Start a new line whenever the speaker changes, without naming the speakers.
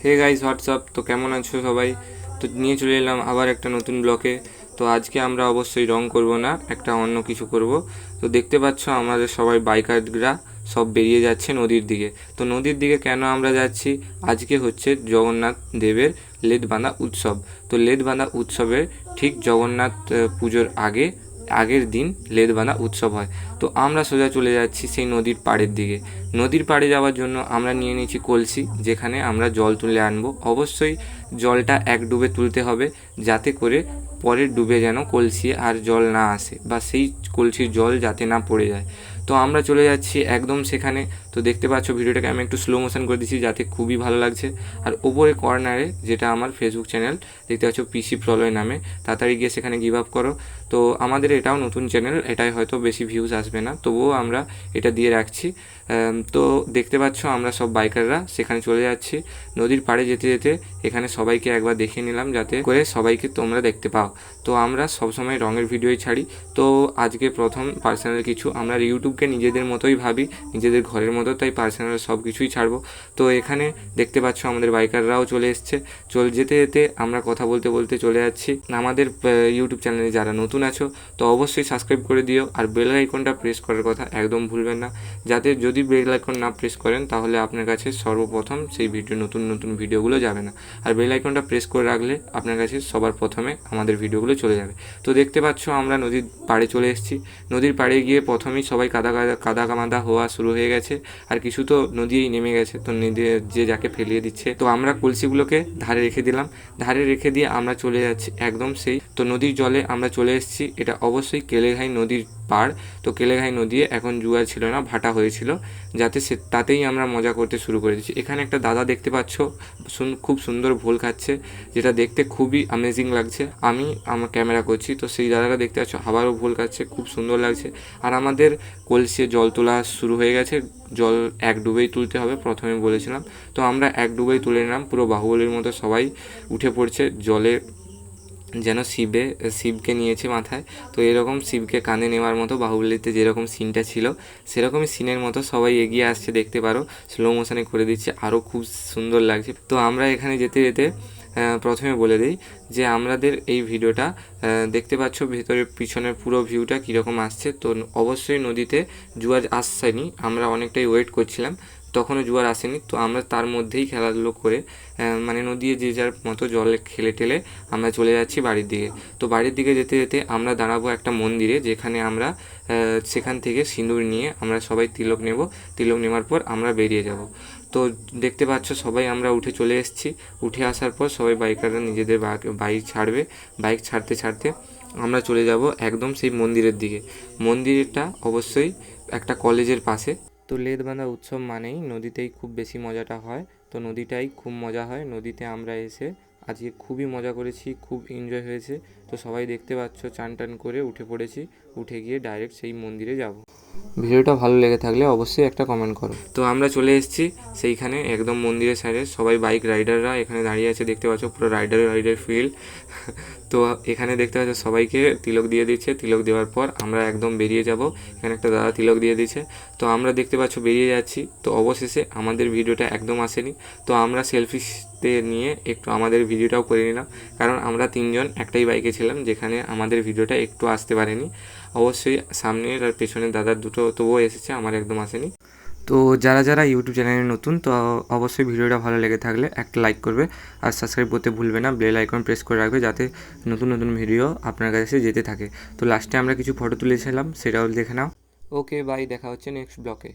Hey guys WhatsApp, তো কেমন আছো সবাই? তো নিয়ে চলে এলাম আবার একটা নতুন ব্লকে। তো আজকে আমরা অবশ্যই রং করব না, একটা অন্য কিছু করব। তো দেখতে পাচ্ছ আমাদের সবাই বাইকাররা সব বেরিয়ে যাচ্ছে নদীর দিকে। তো নদীর দিকে কেন আমরা যাচ্ছি? আজকে হচ্ছে জগন্নাথ দেবের লেদ বাঁধা উৎসব। তো লেদ বাঁধা উৎসবের ঠিক জগন্নাথ পুজোর আগের দিন লেদ বাঁধা উৎসব হয়। তো আমরা সোজা চলে যাচ্ছি সেই নদীর পাড়ের দিকে। নদীর পাড়ে যাওয়ার জন্য আমরা নিয়ে নিয়েছি কলসি, যেখানে আমরা জল তুলে আনবো। অবশ্যই জলটা এক ডুবে তুলতে হবে, যাতে করে পরের ডুবে যেন কলসি আর জল না আসে, বা সেই কলসির জল যাতে না পড়ে যায়। তো আমরা চলে যাচ্ছি একদম সেখানে। তো দেখতে পাচ্ছ ভিডিওটাকে আমি একটু স্লো মোশন করে দিচ্ছি, যাতে খুবই ভালো লাগছে। আর ওপরে কর্নারে যেটা আমার ফেসবুক চ্যানেল দেখতে পাচ্ছ, পিসি প্রলয় নামে, তাড়াতাড়ি গিয়ে সেখানে গিভ আপ করো। তো আমাদের এটাও নতুন চ্যানেল, এটাই হয়তো বেশি ভিউজ আসবে না, তবুও আমরা এটা দিয়ে রাখছি। তো দেখতে পাচ্ছ আমরা সব বাইকাররা সেখানে চলে যাচ্ছি। নদীর পাড়ে যেতে যেতে এখানে সবাইকে একবার দেখিয়ে নিলাম, যাতে করে সবাইকে তোমরা দেখতে পাও। তো আমরা সবসময় রঙের ভিডিওই ছাড়ি। তো আজকে প্রথম পার্সোনাল কিছু, আমরা ইউটিউবকে নিজেদের মতোই ভাবি, নিজেদের ঘরের মতো, তাই পার্সোনাল সব কিছুই ছাড়বো। তো এখানে দেখতে পাচ্ছ আমাদের বাইকাররাও চলে এসছে। যেতে যেতে আমরা কথা বলতে বলতে চলে যাচ্ছি। আমাদের ইউটিউব চ্যানেলে যারা নতুন আছো, তো অবশ্যই সাবস্ক্রাইব করে দিও, আর বেল আইকনটা প্রেস করার কথা একদম ভুলবেন না, যাতে যদি বেল আইকন না প্রেস করেন তাহলে আপনার কাছে সর্বপ্রথম সেই নতুন নতুন ভিডিওগুলো যাবে না। আর বেল আইকনটা প্রেস করে রাখলে আপনার কাছে সবার প্রথমে আমাদের ভিডিওগুলো চলে যাবে। তো দেখতে পাচ্ছ আমরা নদীর পাড়ে চলে এসেছি। নদীর পাড়ে গিয়ে প্রথমেই সবাই কাদা কামাদা হওয়া শুরু হয়ে গেছে, আর কিছু তো নদীই নেমে গেছে। তো নদী যে যাকে ফেলিয়ে দিচ্ছে। তো আমরা কলসিগুলোকে ধারে রেখে দিলাম, ধারে রেখে দিয়ে আমরা চলে যাচ্ছি একদম সেই। তো নদীর জলে আমরা চলে এসেছি। এটা অবশ্যই কেলেঘাই নদীর পাড়। তো কেলেঘাই নদী এখন জুয়ার ছিল না, ভাটা হয়েছিল, যাতে তাতেই আমরা মজা করতে শুরু করে দিচ্ছি। এখানে একটা দাদা দেখতে পাচ্ছ, খুব সুন্দর ভোল খাচ্ছে, যেটা দেখতে খুবই অ্যামেজিং লাগছে। আমি আমার ক্যামেরা করছি, তো সেই দাদাটা দেখতে পাচ্ছ আবারও ভোল খাচ্ছে, খুব সুন্দর লাগছে। আর আমাদের কলসিয়ে জল তোলা শুরু হয়ে গেছে। জল এক ডুবেই তুলতে হবে, প্রথমে বলেছিলাম। তো আমরা এক ডুবেই তুলে নিলাম, পুরো বাহুবলীর মতো সবাই উঠে পড়ছে জলে, যেন শিবকে নিয়েছে মাথায়। তো এরকম শিবকে কাঁধে নেওয়ার মতো বাহুবলীতে যেরকম সিনটা ছিল, সেরকমই সিনের মতো সবাই এগিয়ে আসছে, দেখতে পারো। স্লো মোশনে করে দিচ্ছে, আরও খুব সুন্দর লাগছে। তো আমরা এখানে যেতে যেতে প্রথমে বলে দিই যে আমাদের এই ভিডিওটা দেখতে পাচ্ছ ভেতরে পিছনের পুরো ভিউটা কীরকম আসছে। তো অবশ্যই নদীতে জোয়ার আসছেনি, আমরা অনেকটাই ওয়েট করছিলাম, তখনও জোয়ার আসেনি। তো আমরা তার মধ্যেই খেলাধুলো করে, মানে নদী যে যার মতো জলে খেলে টেলে আমরা চলে যাচ্ছি বাড়ির দিকে। তো বাড়ির দিকে যেতে যেতে আমরা দাঁড়াবো একটা মন্দিরে, যেখানে আমরা সেখান থেকে সিঁদুর নিয়ে আমরা সবাই তিলক নেব। তিলক নেওয়ার পর আমরা বেরিয়ে যাব। তো দেখতে পাচ্ছ সবাই আমরা উঠে চলে এসেছি। উঠে আসার পর সবাই বাইকাররা নিজেদের বাইক ছাড়বে। বাইক ছাড়তে ছাড়তে আমরা চলে যাব একদম সেই মন্দিরের দিকে। মন্দিরটা অবশ্যই একটা কলেজের পাশে। তো লেদ বাঁধা উৎসব মানেই নদীতেই খুব বেশি মজাটা হয়। তো নদীটাই খুব মজা হয়। নদীতে আমরা এসে আজকে খুবই মজা করেছি, খুব এনজয় হয়েছে। তো সবাই দেখতে পাচ্ছ চান টান করে উঠে পড়েছি, উঠে গিয়ে ডাইরেক্ট সেই মন্দিরে যাব। ভিডিওটা ভালো লেগে থাকলে অবশ্যই একটা কমেন্ট করো। তো আমরা চলে এসেছি সেইখানে, একদম মন্দিরের সাইডে। সবাই বাইক রাইডাররা এখানে দাঁড়িয়ে আছে, দেখতে পাচ্ছ পুরো রাইডার ফিল্ড। তো এখানে দেখতে পাচ্ছ সবাইকে তিলক দিয়ে দিচ্ছে। তিলক দেওয়ার পর আমরা একদম বেরিয়ে যাব। এখানে একটা দাদা তিলক দিয়ে দিচ্ছে। তো আমরা দেখতে পাচ্ছ বেরিয়ে যাচ্ছি। তো অবশেষে আমাদের ভিডিওটা একদম আসেনি। তো আমরা সেলফিতে নিয়ে একটু আমাদের ভিডিওটাও করে নিলাম, কারণ আমরা তিনজন একটাই বাইকে ছিলাম, যেখানে আমাদের ভিডিওটা একটু আসতে পারেনি। অবশ্যই সামনের আর পেছনের দাদার দুটো তবুও এসেছে, আমার একদম আসেনি। তো যারা যারা ইউটিউব চ্যানেলে নতুন, তো অবশ্যই ভিডিওটা ভালো লেগে থাকলে একটা লাইক করবে, আর সাবস্ক্রাইব করতে ভুলবে না। বেল আইকন প্রেস করে রাখবে, যাতে নতুন নতুন ভিডিও আপনার কাছে যেতে থাকে। তো লাস্টে আমরা কিছু ফটো তুলেছিলাম, সেটাও দেখে নাও। ওকে বাই, দেখা হচ্ছে নেক্সট ব্লকে।